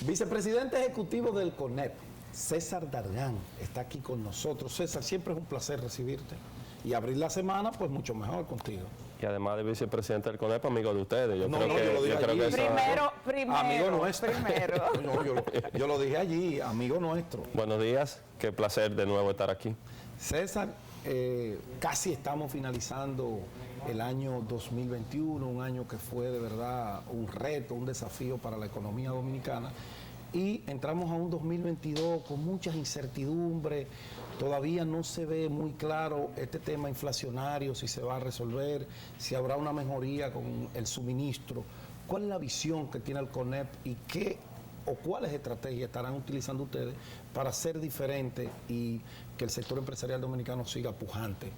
Vicepresidente ejecutivo del CONEP, César Dargan, está aquí con nosotros. César, siempre es un placer recibirte. Y abrir la semana, pues mucho mejor contigo. Y además de vicepresidente del CONEP, amigo de ustedes. Yo creo que primero, amigo nuestro. Primero. No, yo lo dije allí, amigo nuestro. Buenos días, qué placer de nuevo estar aquí. César, casi estamos finalizando el año 2021, un año que fue de verdad un reto, un desafío para la economía dominicana. Y entramos a un 2022 con muchas incertidumbres, todavía no se ve muy claro este tema inflacionario, si se va a resolver, si habrá una mejoría con el suministro. ¿Cuál es la visión que tiene el CONEP y qué o cuáles estrategias estarán utilizando ustedes para ser diferentes y que el sector empresarial dominicano siga pujante?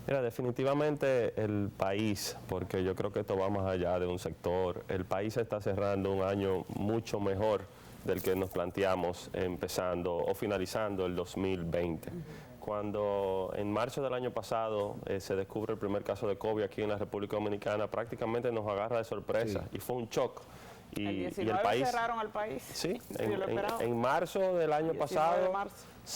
Mira, definitivamente el país, porque yo creo que esto va más allá de un sector, el país está cerrando un año mucho mejor del que nos planteamos empezando o finalizando el 2020. Cuando en marzo del año pasado se descubre el primer caso de COVID aquí en la República Dominicana, prácticamente nos agarra de sorpresa y fue un shock. Y el país cerraron al país. Sí, en marzo del año pasado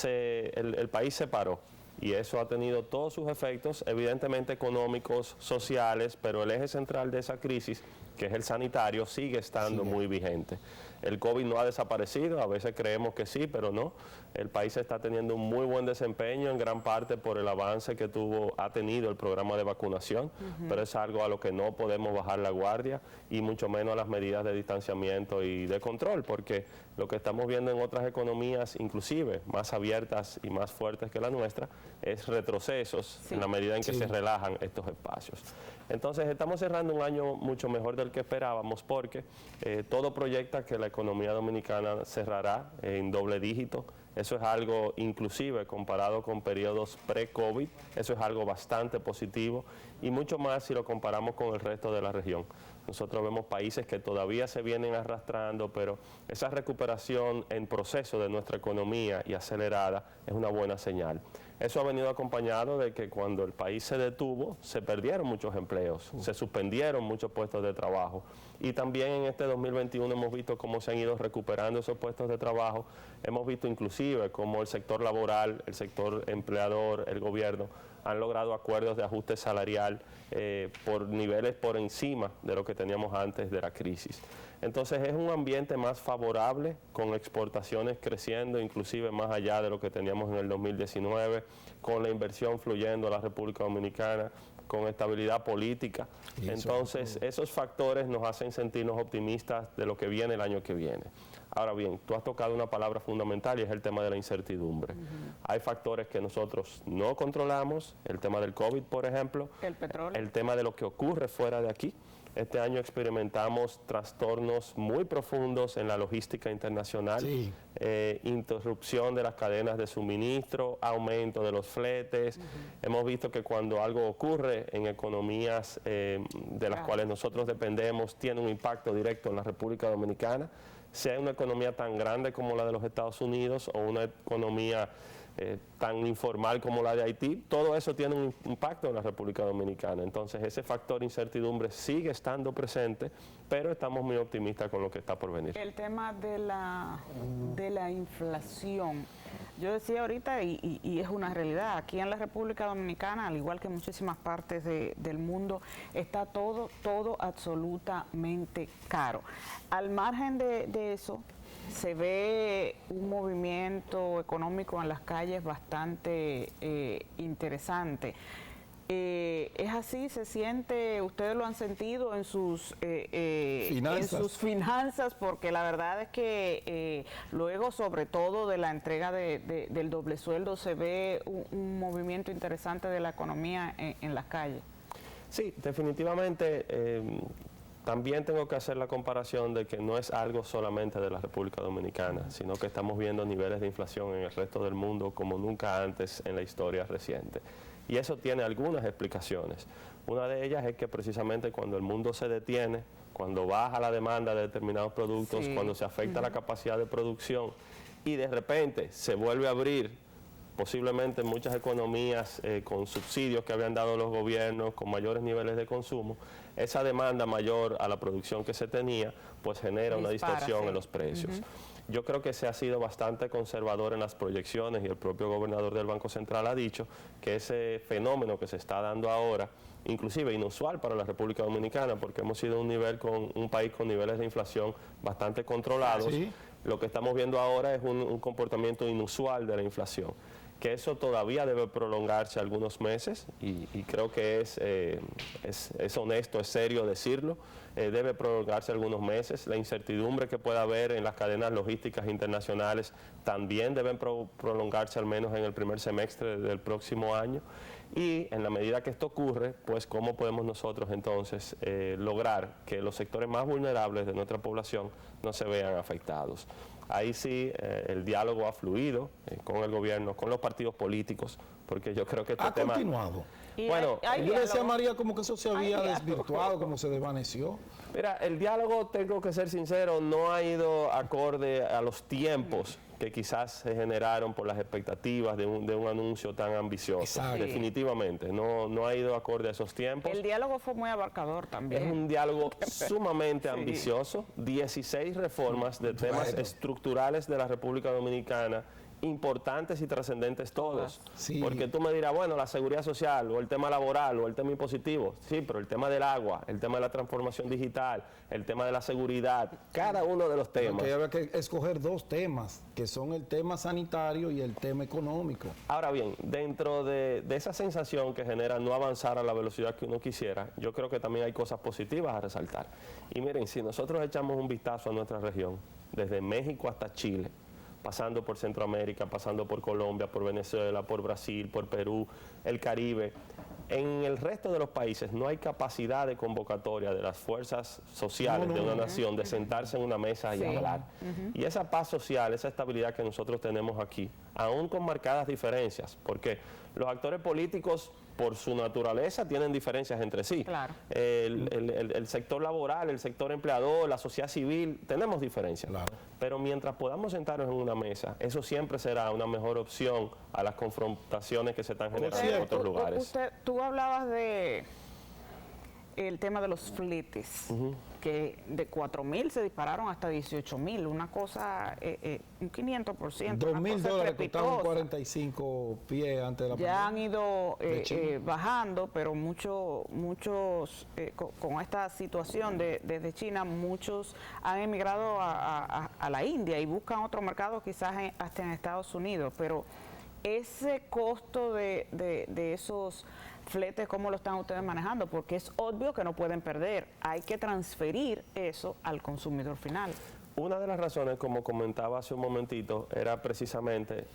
el país se paró. Y eso ha tenido todos sus efectos, evidentemente económicos, sociales, pero el eje central de esa crisis, que es el sanitario, sigue estando muy vigente. El COVID no ha desaparecido, a veces creemos que sí, pero no. El país está teniendo un muy buen desempeño, en gran parte por el avance que ha tenido el programa de vacunación, pero es algo a lo que no podemos bajar la guardia y mucho menos a las medidas de distanciamiento y de control, porque lo que estamos viendo en otras economías, inclusive más abiertas y más fuertes que la nuestra, es retrocesos en la medida en que se relajan estos espacios. Entonces estamos cerrando un año mucho mejor del que esperábamos porque todo proyecta que la economía dominicana cerrará en doble dígito. Eso es algo, inclusive comparado con periodos pre-COVID, eso es algo bastante positivo y mucho más si lo comparamos con el resto de la región. Nosotros vemos países que todavía se vienen arrastrando, pero esa recuperación en proceso de nuestra economía y acelerada es una buena señal. Eso ha venido acompañado de que cuando el país se detuvo, se perdieron muchos empleos, se suspendieron muchos puestos de trabajo y también en este 2021 hemos visto cómo se han ido recuperando esos puestos de trabajo, hemos visto inclusive cómo el sector laboral, el sector empleador, el gobierno han logrado acuerdos de ajuste salarial por niveles por encima de lo que teníamos antes de la crisis. Entonces es un ambiente más favorable, con exportaciones creciendo, inclusive más allá de lo que teníamos en el 2019, con la inversión fluyendo a la República Dominicana, con estabilidad política. Entonces esos factores nos hacen sentirnos optimistas de lo que viene el año que viene. Ahora bien, tú has tocado una palabra fundamental y es el tema de la incertidumbre. Hay factores que nosotros no controlamos, el tema del COVID, por ejemplo, el petróleo, el tema de lo que ocurre fuera de aquí. Este año experimentamos trastornos muy profundos en la logística internacional, interrupción de las cadenas de suministro, aumento de los fletes. Hemos visto que cuando algo ocurre en economías de las cuales nosotros dependemos, tiene un impacto directo en la República Dominicana, sea una economía tan grande como la de los Estados Unidos o una economía tan informal como la de Haití, todo eso tiene un impacto en la República Dominicana. Entonces ese factor incertidumbre sigue estando presente, pero estamos muy optimistas con lo que está por venir. El tema de la inflación, yo decía ahorita, y es una realidad, aquí en la República Dominicana, al igual que en muchísimas partes del mundo, está todo absolutamente caro. Al margen de eso, se ve un movimiento económico en las calles bastante interesante. ¿Es así? ¿Se siente? ¿Ustedes lo han sentido en sus finanzas? Porque la verdad es que luego, sobre todo de la entrega del doble sueldo, se ve un movimiento interesante de la economía en las calles. Sí, definitivamente. También tengo que hacer la comparación de que no es algo solamente de la República Dominicana, sino que estamos viendo niveles de inflación en el resto del mundo como nunca antes en la historia reciente. Y eso tiene algunas explicaciones. Una de ellas es que precisamente cuando el mundo se detiene, cuando baja la demanda de determinados productos, cuando se afecta la capacidad de producción y de repente se vuelve a abrir posiblemente en muchas economías con subsidios que habían dado los gobiernos, con mayores niveles de consumo, esa demanda mayor a la producción que se tenía, pues genera una distorsión en los precios. Yo creo que se ha sido bastante conservador en las proyecciones y el propio gobernador del Banco Central ha dicho que ese fenómeno que se está dando ahora, inclusive inusual para la República Dominicana, porque hemos sido un país con niveles de inflación bastante controlados, ¿sí? Lo que estamos viendo ahora es un comportamiento inusual de la inflación, que eso todavía debe prolongarse algunos meses y creo que es honesto, es serio decirlo, debe prolongarse algunos meses. La incertidumbre que pueda haber en las cadenas logísticas internacionales también deben prolongarse al menos en el primer semestre del próximo año. Y en la medida que esto ocurre, pues cómo podemos nosotros entonces lograr que los sectores más vulnerables de nuestra población no se vean afectados. Ahí sí el diálogo ha fluido con el gobierno, con los partidos políticos, porque yo creo que este tema... ¿Ha continuado? Bueno, yo decía a María como que eso se había desvirtuado, como se desvaneció. Mira, el diálogo, tengo que ser sincero, no ha ido acorde a los tiempos que quizás se generaron por las expectativas de un anuncio tan ambicioso. Exacto. Definitivamente, no ha ido acorde a esos tiempos. El diálogo fue muy abarcador también. Es un diálogo sumamente ambicioso, 16 reformas de temas estructurales de la República Dominicana, importantes y trascendentes todos, porque tú me dirás, bueno, la seguridad social o el tema laboral o el tema impositivo, sí, pero el tema del agua, el tema de la transformación digital, el tema de la seguridad, cada uno de los temas. Porque había que escoger dos temas, que son el tema sanitario y el tema económico. Ahora bien, dentro de esa sensación que genera no avanzar a la velocidad que uno quisiera, yo creo que también hay cosas positivas a resaltar. Y miren, si nosotros echamos un vistazo a nuestra región, desde México hasta Chile, pasando por Centroamérica, pasando por Colombia, por Venezuela, por Brasil, por Perú, el Caribe. En el resto de los países no hay capacidad de convocatoria de las fuerzas sociales de una nación de sentarse en una mesa y hablar. Y esa paz social, esa estabilidad que nosotros tenemos aquí, aún con marcadas diferencias, porque los actores políticos, por su naturaleza, tienen diferencias entre sí. Claro. El sector laboral, el sector empleador, la sociedad civil, tenemos diferencias. Claro. Pero mientras podamos sentarnos en una mesa, eso siempre será una mejor opción a las confrontaciones que se están generando en otros lugares. Tú hablabas de el tema de los fletes, que de 4.000 se dispararon hasta 18.000, una cosa, un 500%. $2.000 costaban 45 pies antes de la pandemia. Ya han ido bajando, pero muchos, con esta situación desde China, muchos han emigrado a la India y buscan otro mercado, quizás hasta en Estados Unidos, pero ese costo de esos fletes, ¿cómo lo están ustedes manejando? Porque es obvio que no pueden perder, hay que transferir eso al consumidor final. Una de las razones, como comentaba hace un momentito, era precisamente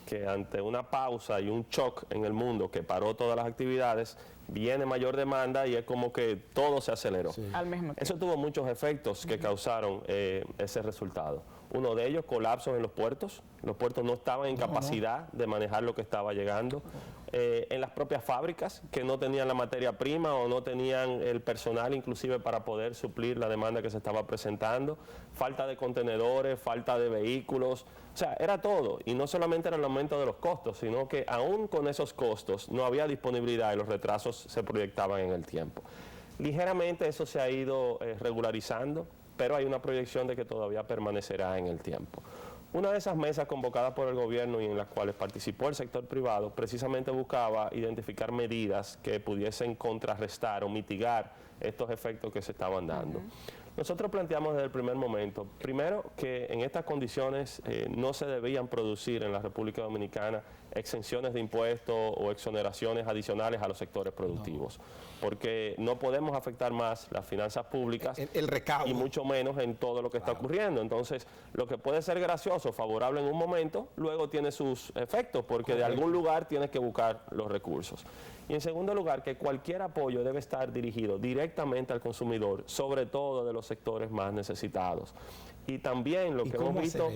que ante una pausa y un shock en el mundo que paró todas las actividades, viene mayor demanda y es como que todo se aceleró. Sí. Al mismo tiempo. Eso tuvo muchos efectos que causaron ese resultado. Uno de ellos, colapsos en los puertos. Los puertos no estaban en capacidad de manejar lo que estaba llegando. En las propias fábricas, que no tenían la materia prima o no tenían el personal inclusive para poder suplir la demanda que se estaba presentando. Falta de contenedores, falta de vehículos. O sea, era todo. Y no solamente era el aumento de los costos, sino que aún con esos costos no había disponibilidad y los retrasos se proyectaban en el tiempo. Ligeramente eso se ha ido regularizando, pero hay una proyección de que todavía permanecerá en el tiempo. Una de esas mesas convocadas por el gobierno y en las cuales participó el sector privado precisamente buscaba identificar medidas que pudiesen contrarrestar o mitigar estos efectos que se estaban dando. Nosotros planteamos desde el primer momento, primero, que en estas condiciones no se debían producir en la República Dominicana exenciones de impuestos o exoneraciones adicionales a los sectores productivos, porque no podemos afectar más las finanzas públicas el recaudo, y mucho menos en todo lo que está ocurriendo. Entonces, lo que puede ser gracioso, favorable en un momento, luego tiene sus efectos, porque de algún lugar tienes que buscar los recursos. Y en segundo lugar, que cualquier apoyo debe estar dirigido directamente al consumidor, sobre todo de los sectores más necesitados. Y también lo que hemos visto,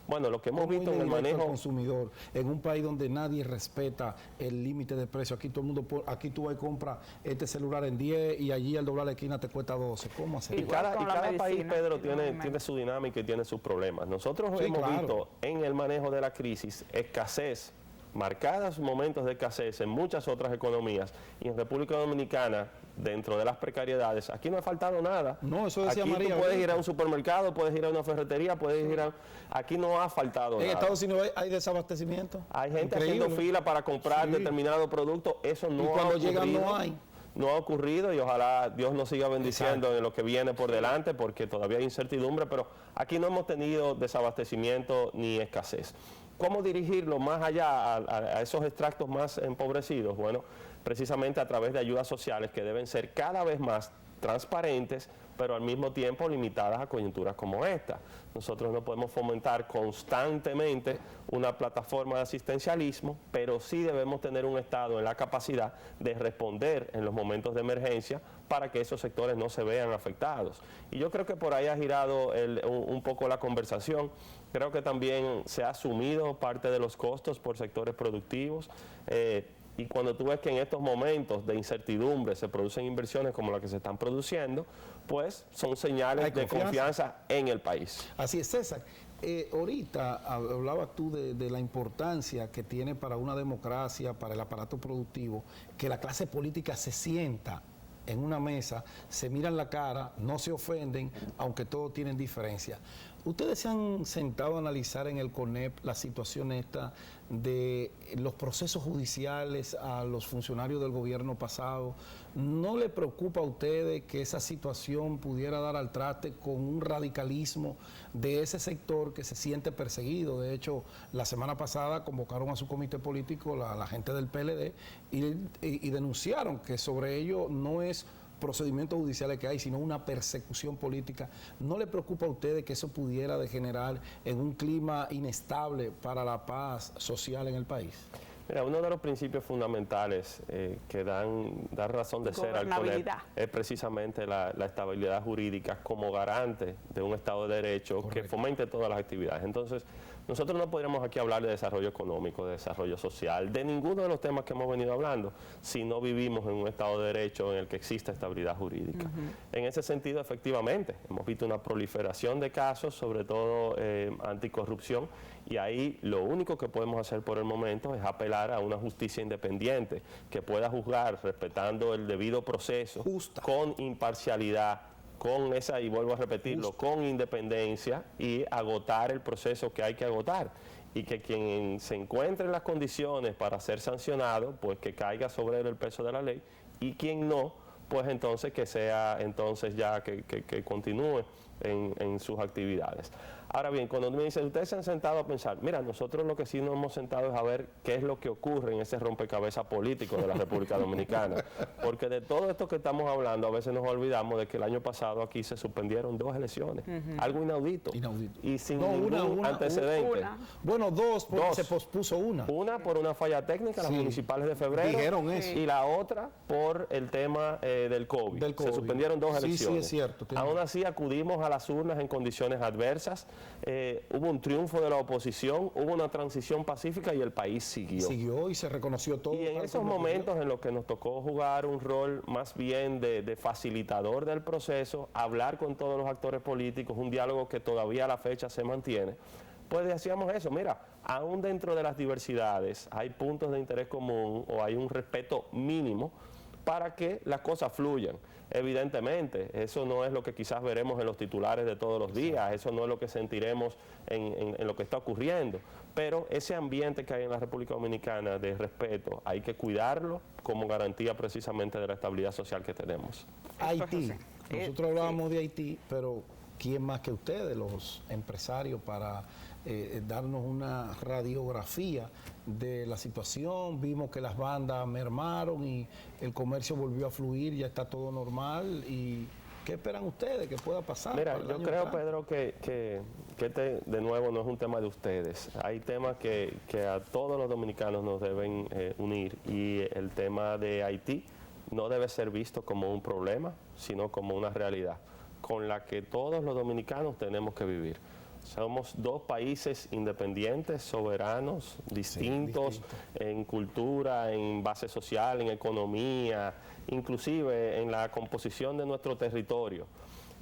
bueno, lo que hemos visto en el manejo al consumidor en un país donde nadie respeta el límite de precio. Aquí todo el mundo, aquí tú vas y compras este celular en 10 y allí al doblar la esquina te cuesta 12. ¿Cómo hacer? Y cada país, Pedro, tiene su dinámica y tiene sus problemas. Nosotros hemos visto en el manejo de la crisis escasez marcados momentos de escasez en muchas otras economías, y en República Dominicana, dentro de las precariedades, aquí no ha faltado nada. No, eso decía aquí María. Tú puedes ir a un supermercado, puedes ir a una ferretería, puedes ir a... Aquí no ha faltado nada. En Estados Unidos hay desabastecimiento. Hay gente Increíble. haciendo fila para comprar determinado producto, eso no ha ocurrido. Y cuando llegan no hay. No ha ocurrido y ojalá Dios nos siga bendiciendo en lo que viene por delante, porque todavía hay incertidumbre, pero aquí no hemos tenido desabastecimiento ni escasez. ¿Cómo dirigirlo más allá a esos extractos más empobrecidos? Bueno, precisamente a través de ayudas sociales que deben ser cada vez más transparentes, pero al mismo tiempo limitadas a coyunturas como esta. Nosotros no podemos fomentar constantemente una plataforma de asistencialismo, pero sí debemos tener un Estado en la capacidad de responder en los momentos de emergencia para que esos sectores no se vean afectados. Y yo creo que por ahí ha girado un poco la conversación. Creo que también se ha asumido parte de los costos por sectores productivos. Y cuando tú ves que en estos momentos de incertidumbre se producen inversiones como las que se están produciendo, pues son señales de confianza en el país. Así es, César. Ahorita hablabas tú de la importancia que tiene para una democracia, para el aparato productivo, que la clase política se sienta en una mesa, se miran la cara, no se ofenden, aunque todos tienen diferencias. ¿Ustedes se han sentado a analizar en el CONEP la situación esta de los procesos judiciales a los funcionarios del gobierno pasado? ¿No le preocupa a ustedes que esa situación pudiera dar al traste con un radicalismo de ese sector que se siente perseguido? De hecho, la semana pasada convocaron a su comité político la gente del PLD y denunciaron que sobre ello no es procedimientos judiciales que hay, sino una persecución política. ¿No le preocupa a ustedes que eso pudiera degenerar en un clima inestable para la paz social en el país? Mira, uno de los principios fundamentales que dan razón de ser al CONEP es precisamente la estabilidad jurídica como garante de un Estado de Derecho. Correcto. Que fomente todas las actividades. Entonces, nosotros no podríamos aquí hablar de desarrollo económico, de desarrollo social, de ninguno de los temas que hemos venido hablando, si no vivimos en un Estado de Derecho en el que exista estabilidad jurídica. En ese sentido, efectivamente, hemos visto una proliferación de casos, sobre todo anticorrupción, y ahí lo único que podemos hacer por el momento es apelar a una justicia independiente que pueda juzgar respetando el debido proceso, con imparcialidad, con esa, y vuelvo a repetirlo, con independencia, y agotar el proceso que hay que agotar. Y que quien se encuentre en las condiciones para ser sancionado, pues que caiga sobre él el peso de la ley, y quien no, pues entonces que sea, entonces ya que continúe en sus actividades. Ahora bien, cuando me dicen, ustedes se han sentado a pensar, mira, nosotros lo que sí nos hemos sentado es a ver qué es lo que ocurre en ese rompecabezas político de la República Dominicana. Porque de todo esto que estamos hablando, a veces nos olvidamos de que el año pasado aquí se suspendieron 2 elecciones. Algo inaudito. Y sin ningún antecedente. Bueno, 2, porque se pospuso una. Una por una falla técnica, las municipales de febrero. Dijeron eso. Y la otra por el tema del COVID. Se suspendieron 2 elecciones. Sí, es cierto. Aún así acudimos a las urnas en condiciones adversas. Hubo un triunfo de la oposición, hubo una transición pacífica y el país siguió. Siguió y se reconoció todo. Y en esos momentos en los que nos tocó jugar un rol más bien de facilitador del proceso, hablar con todos los actores políticos, un diálogo que todavía a la fecha se mantiene, pues decíamos eso, mira, aún dentro de las diversidades hay puntos de interés común o hay un respeto mínimo para que las cosas fluyan. Evidentemente, eso no es lo que quizás veremos en los titulares de todos los días, eso no es lo que sentiremos en lo que está ocurriendo, pero ese ambiente que hay en la República Dominicana de respeto hay que cuidarlo como garantía precisamente de la estabilidad social que tenemos. Haití, nosotros hablábamos de Haití, pero ¿quién más que ustedes, los empresarios, para darnos una radiografía de la situación? Vimos que las bandas mermaron y el comercio volvió a fluir, ya está todo normal. ¿Y qué esperan ustedes que pueda pasar? Mira, yo creo, Pedro, que este de nuevo no es un tema de ustedes. Hay temas que a todos los dominicanos nos deben unir, y el tema de Haití no debe ser visto como un problema, sino como una realidad con la que todos los dominicanos tenemos que vivir. Somos 2 países independientes, soberanos, distintos en cultura, en base social, en economía, inclusive en la composición de nuestro territorio.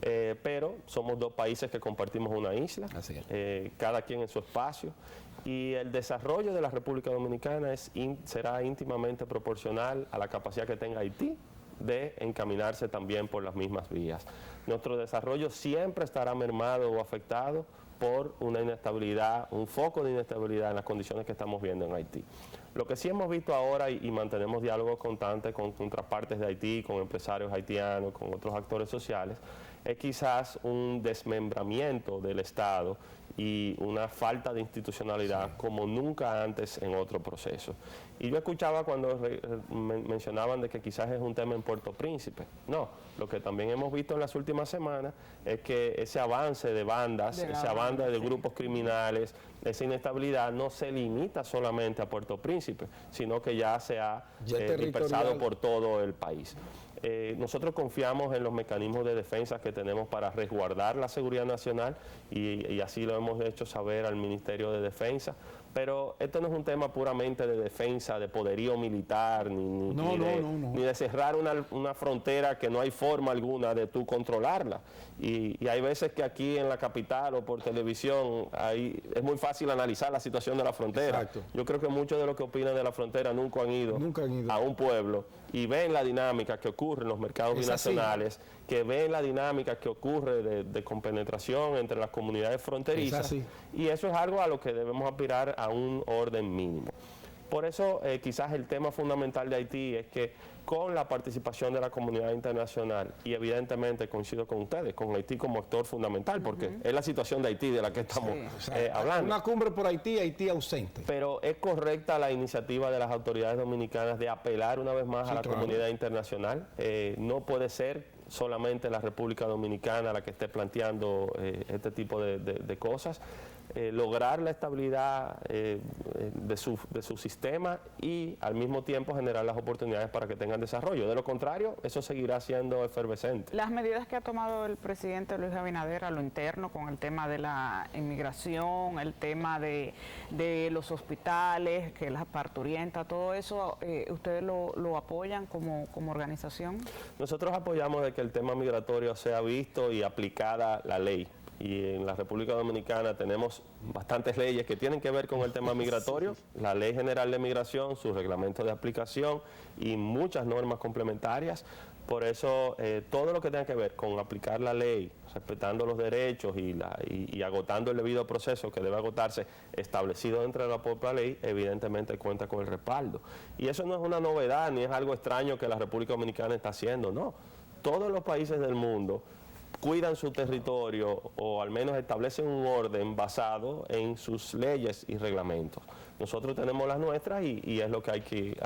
pero somos dos países que compartimos una isla, cada quien en su espacio, y el desarrollo de la República Dominicana será íntimamente proporcional a la capacidad que tenga Haití de encaminarse también por las mismas vías. Nuestro desarrollo siempre estará mermado o afectado por una inestabilidad, un foco de inestabilidad en las condiciones que estamos viendo en Haití. Lo que sí hemos visto ahora, y mantenemos diálogo constante con contrapartes de Haití, con empresarios haitianos, con otros actores sociales, es quizás un desmembramiento del Estado y una falta de institucionalidad como nunca antes en otro proceso. Y yo escuchaba cuando mencionaban de que quizás es un tema en Puerto Príncipe. No, lo que también hemos visto en las últimas semanas es que ese avance de bandas, ese avance de grupos criminales, esa inestabilidad no se limita solamente a Puerto Príncipe, sino que ya se ha dispersado por todo el país. Nosotros confiamos en los mecanismos de defensa que tenemos para resguardar la seguridad nacional y así lo hemos hecho saber al Ministerio de Defensa, pero esto no es un tema puramente de defensa, de poderío militar, ni de cerrar una frontera que no hay forma alguna de tú controlarla. Y hay veces que aquí en la capital o por televisión es muy fácil analizar la situación de la frontera. Exacto. Yo creo que muchos de los que opinan de la frontera nunca han ido a un pueblo y ven la dinámica que ocurre en los mercados binacionales, que ven la dinámica que ocurre de compenetración entre las comunidades fronterizas, y eso es algo a lo que debemos aspirar a un orden mínimo. Por eso quizás el tema fundamental de Haití es que con la participación de la comunidad internacional, y evidentemente coincido con ustedes, con Haití como actor fundamental, porque es la situación de Haití de la que estamos hablando. Una cumbre por Haití, Haití ausente. Pero es correcta la iniciativa de las autoridades dominicanas de apelar una vez más a la comunidad internacional. No puede ser solamente la República Dominicana la que esté planteando este tipo de cosas. Lograr la estabilidad de su sistema y al mismo tiempo generar las oportunidades para que tengan desarrollo. De lo contrario, eso seguirá siendo efervescente. Las medidas que ha tomado el presidente Luis Abinader a lo interno con el tema de la inmigración, el tema de los hospitales, que las parturientas, todo eso, ¿ustedes lo apoyan como organización? Nosotros apoyamos de que el tema migratorio sea visto y aplicada la ley. Y en la República Dominicana tenemos bastantes leyes que tienen que ver con el tema migratorio, la Ley General de Migración, su reglamento de aplicación y muchas normas complementarias. Por eso todo lo que tenga que ver con aplicar la ley, respetando los derechos y agotando el debido proceso que debe agotarse establecido dentro de la propia ley, evidentemente cuenta con el respaldo. Y eso no es una novedad ni es algo extraño que la República Dominicana está haciendo, no. Todos los países del mundo cuidan su territorio o al menos establecen un orden basado en sus leyes y reglamentos. Nosotros tenemos las nuestras y es lo que hay que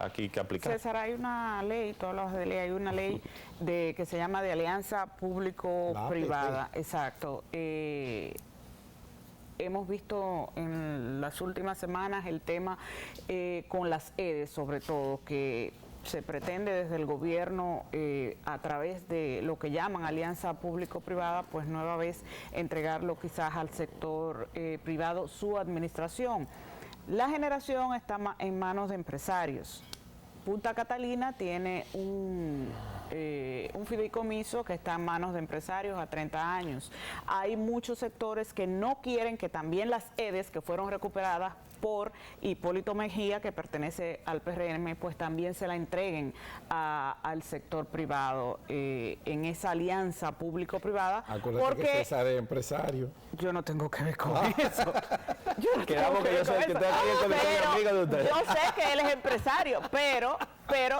aplicar. César, hay una ley, todos los de ley, hay una ley que se llama de alianza público-privada. Exacto. Hemos visto en las últimas semanas el tema con las EDES, sobre todo, que se pretende desde el gobierno, a través de lo que llaman alianza público-privada, pues nueva vez entregarlo quizás al sector privado su administración. La generación está en manos de empresarios. Punta Catalina tiene un fideicomiso que está en manos de empresarios a 30 años. Hay muchos sectores que no quieren que también las EDES, que fueron recuperadas por Hipólito Mejía, que pertenece al PRM, pues también se la entreguen al sector privado en esa alianza público-privada. Acuérdate que César es empresario. Yo no tengo que ver con eso. Quedamos que yo soy el que tengo que amigo de ustedes. Yo sé que él es empresario, pero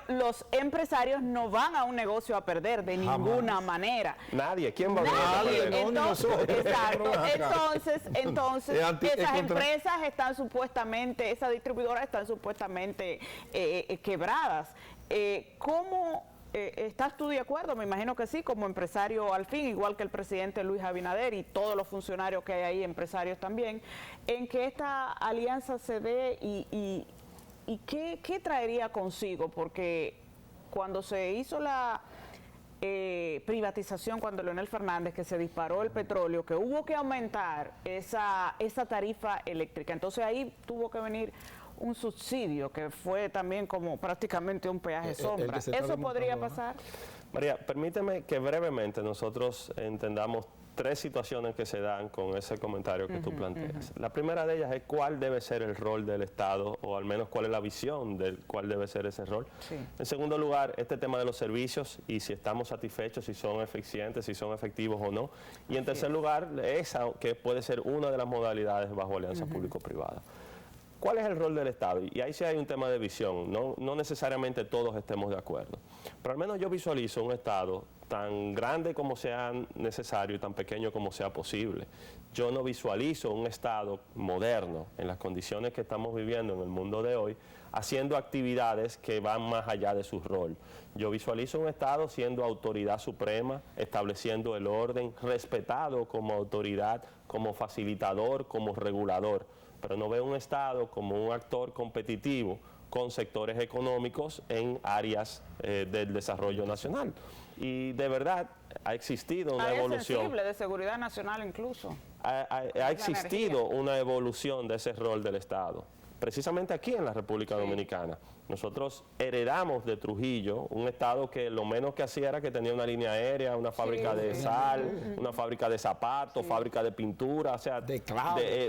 los empresarios no van a un negocio a perder de ninguna manera. Nadie. ¿Quién va a perder? Entonces esas empresas están supuestamente, esas distribuidoras están supuestamente quebradas. ¿Cómo estás tú de acuerdo? Me imagino que sí, como empresario al fin, igual que el presidente Luis Abinader y todos los funcionarios que hay ahí, empresarios también, en que esta alianza se dé y ¿qué traería consigo? Porque cuando se hizo la privatización, cuando Leonel Fernández, que se disparó el petróleo, que hubo que aumentar esa tarifa eléctrica, entonces ahí tuvo que venir un subsidio que fue también como prácticamente un peaje sombra. ¿Eso podría pasar? María, permíteme que brevemente nosotros entendamos 3 situaciones que se dan con ese comentario que tú planteas. La primera de ellas es cuál debe ser el rol del Estado, o al menos cuál es la visión de cuál debe ser ese rol. Sí. En segundo lugar, este tema de los servicios y si estamos satisfechos, si son eficientes, si son efectivos o no. Y en tercer lugar, esa que puede ser una de las modalidades bajo alianza público-privada. ¿Cuál es el rol del Estado? Y ahí sí hay un tema de visión, no necesariamente todos estemos de acuerdo. Pero al menos yo visualizo un Estado tan grande como sea necesario y tan pequeño como sea posible. Yo no visualizo un Estado moderno en las condiciones que estamos viviendo en el mundo de hoy, haciendo actividades que van más allá de su rol. Yo visualizo un Estado siendo autoridad suprema, estableciendo el orden, respetado como autoridad, como facilitador, como regulador. Pero no veo un Estado como un actor competitivo con sectores económicos en áreas del desarrollo nacional. Y de verdad ha existido una evolución. Sensible de seguridad nacional incluso. Ha existido una evolución de ese rol del Estado. Precisamente aquí en la República Dominicana. Nosotros heredamos de Trujillo un Estado que lo menos que hacía era que tenía una línea aérea, una fábrica de sal, una fábrica de zapatos, fábrica de pintura, o sea,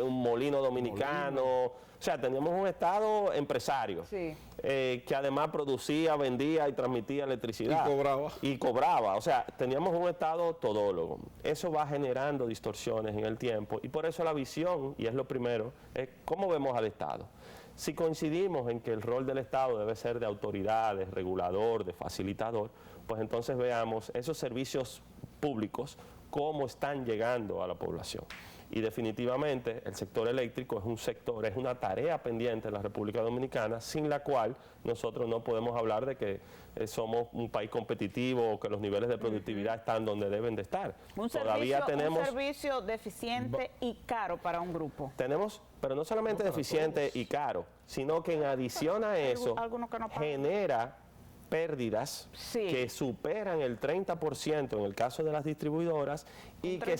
un molino dominicano. O sea, teníamos un Estado empresario que además producía, vendía y transmitía electricidad. Y cobraba. O sea, teníamos un Estado todólogo. Eso va generando distorsiones en el tiempo y por eso la visión, y es lo primero, es cómo vemos al Estado. Si coincidimos en que el rol del Estado debe ser de autoridad, de regulador, de facilitador, pues entonces veamos esos servicios públicos, cómo están llegando a la población. Y definitivamente el sector eléctrico es un sector, es una tarea pendiente en la República Dominicana, sin la cual nosotros no podemos hablar de que somos un país competitivo o que los niveles de productividad están donde deben de estar. Un servicio deficiente y caro para un grupo. Tenemos, pero no solamente deficiente y caro, sino que en adición a eso genera pérdidas que superan el 30% en el caso de las distribuidoras y que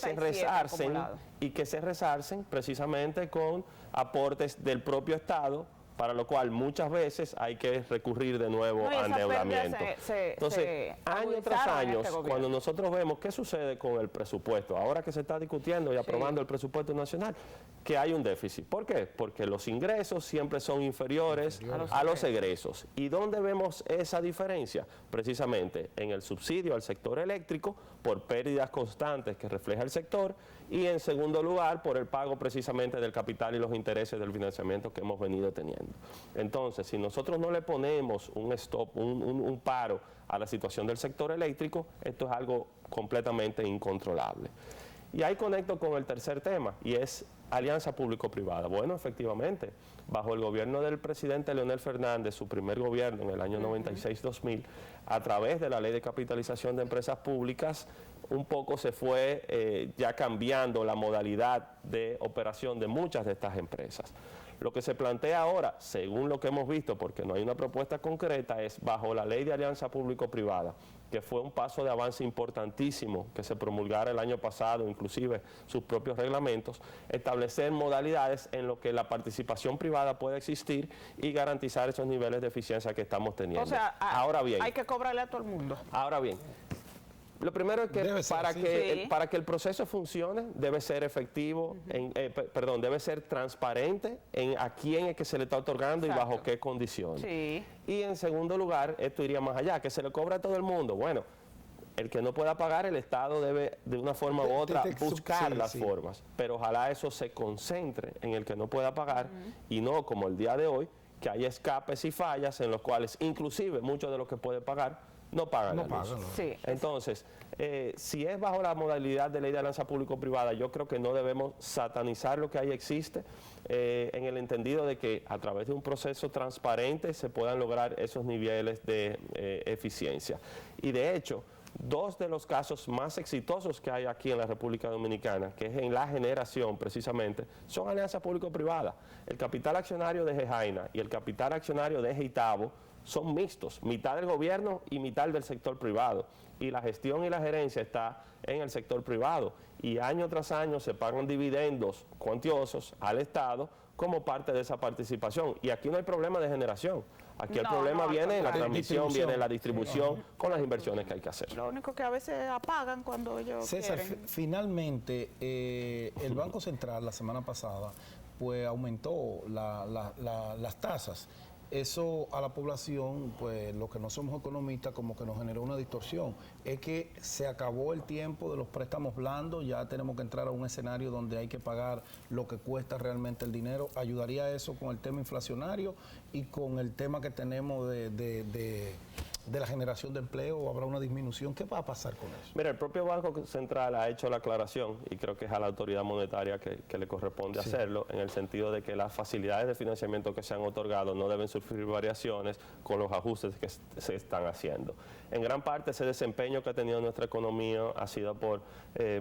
se resarcen precisamente con aportes del propio Estado, para lo cual muchas veces hay que recurrir de nuevo a endeudamiento. Entonces, año tras año, cuando nosotros vemos qué sucede con el presupuesto, ahora que se está discutiendo y aprobando el presupuesto nacional, que hay un déficit. ¿Por qué? Porque los ingresos siempre son inferiores a los egresos. ¿Y dónde vemos esa diferencia? Precisamente en el subsidio al sector eléctrico por pérdidas constantes que refleja el sector y en segundo lugar por el pago precisamente del capital y los intereses del financiamiento que hemos venido teniendo. Entonces, si nosotros no le ponemos un stop, un paro a la situación del sector eléctrico, esto es algo completamente incontrolable. Y ahí conecto con el tercer tema, y es alianza público-privada. Bueno, efectivamente, bajo el gobierno del presidente Leonel Fernández, su primer gobierno en el año 96-2000, a través de la Ley de Capitalización de Empresas Públicas, un poco se fue ya cambiando la modalidad de operación de muchas de estas empresas. Lo que se plantea ahora, según lo que hemos visto, porque no hay una propuesta concreta, es bajo la Ley de Alianza Público-Privada, que fue un paso de avance importantísimo que se promulgara el año pasado, inclusive sus propios reglamentos, establecer modalidades en lo que la participación privada pueda existir y garantizar esos niveles de eficiencia que estamos teniendo. O sea, ahora bien, hay que cobrarle a todo el mundo. Ahora bien, lo primero es que para que el proceso funcione debe ser efectivo, debe ser transparente en a quién es que se le está otorgando y bajo qué condiciones. Y en segundo lugar, esto iría más allá, que se le cobra a todo el mundo. Bueno, el que no pueda pagar, el Estado debe de una forma u otra buscar las formas, pero ojalá eso se concentre en el que no pueda pagar y no como el día de hoy, que hay escapes y fallas en los cuales inclusive muchos de los que puede pagar no pagan la luz. Entonces, si es bajo la modalidad de ley de alianza público-privada, yo creo que no debemos satanizar lo que ahí existe, en el entendido de que a través de un proceso transparente se puedan lograr esos niveles de eficiencia. Y de hecho, dos de los casos más exitosos que hay aquí en la República Dominicana, que es en la generación precisamente, son alianzas público-privadas. El capital accionario de Gejaina y el capital accionario de Geitabo son mixtos, mitad del gobierno y mitad del sector privado. Y la gestión y la gerencia está en el sector privado. Y año tras año se pagan dividendos cuantiosos al Estado como parte de esa participación. Y aquí no hay problema de generación. Aquí el No, problema no, viene en la al contrario. transmisión, viene en la distribución, con las inversiones que hay que hacer. Lo único que a veces apagan cuando ellos César, quieren. finalmente el Banco Central la semana pasada pues aumentó las tasas. Eso a la población, pues los que no somos economistas, como que nos generó una distorsión. Es que se acabó el tiempo de los préstamos blandos, ya tenemos que entrar a un escenario donde hay que pagar lo que cuesta realmente el dinero. ¿Ayudaría eso con el tema inflacionario y con el tema que tenemos de la generación de empleo, o habrá una disminución? ¿Qué va a pasar con eso? Mira, el propio Banco Central ha hecho la aclaración, y creo que es a la autoridad monetaria que le corresponde hacerlo, en el sentido de que las facilidades de financiamiento que se han otorgado no deben sufrir variaciones con los ajustes que se están haciendo. En gran parte ese desempeño que ha tenido nuestra economía ha sido por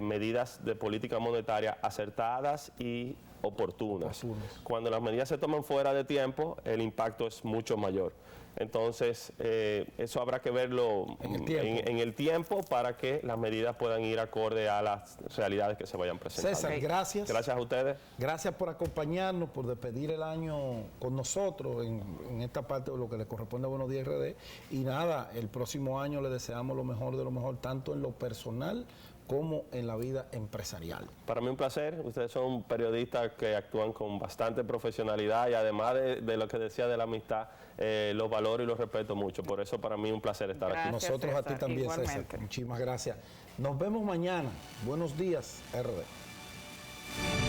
medidas de política monetaria acertadas y oportunas. Cuando las medidas se toman fuera de tiempo, el impacto es mucho mayor. Entonces, eso habrá que verlo en el tiempo para que las medidas puedan ir acorde a las realidades que se vayan presentando. César, gracias. Gracias a ustedes. Gracias por acompañarnos, por despedir el año con nosotros en esta parte de lo que le corresponde a Buenos Días RD. Y nada, el próximo año le deseamos lo mejor de lo mejor, tanto en lo personal como en la vida empresarial. Para mí un placer. Ustedes son periodistas que actúan con bastante profesionalidad, y además de lo que decía de la amistad, los valoro y los respeto mucho. Por eso para mí un placer estar aquí. Nosotros César, a ti también, igualmente. César. Muchísimas gracias. Nos vemos mañana. Buenos días, RD.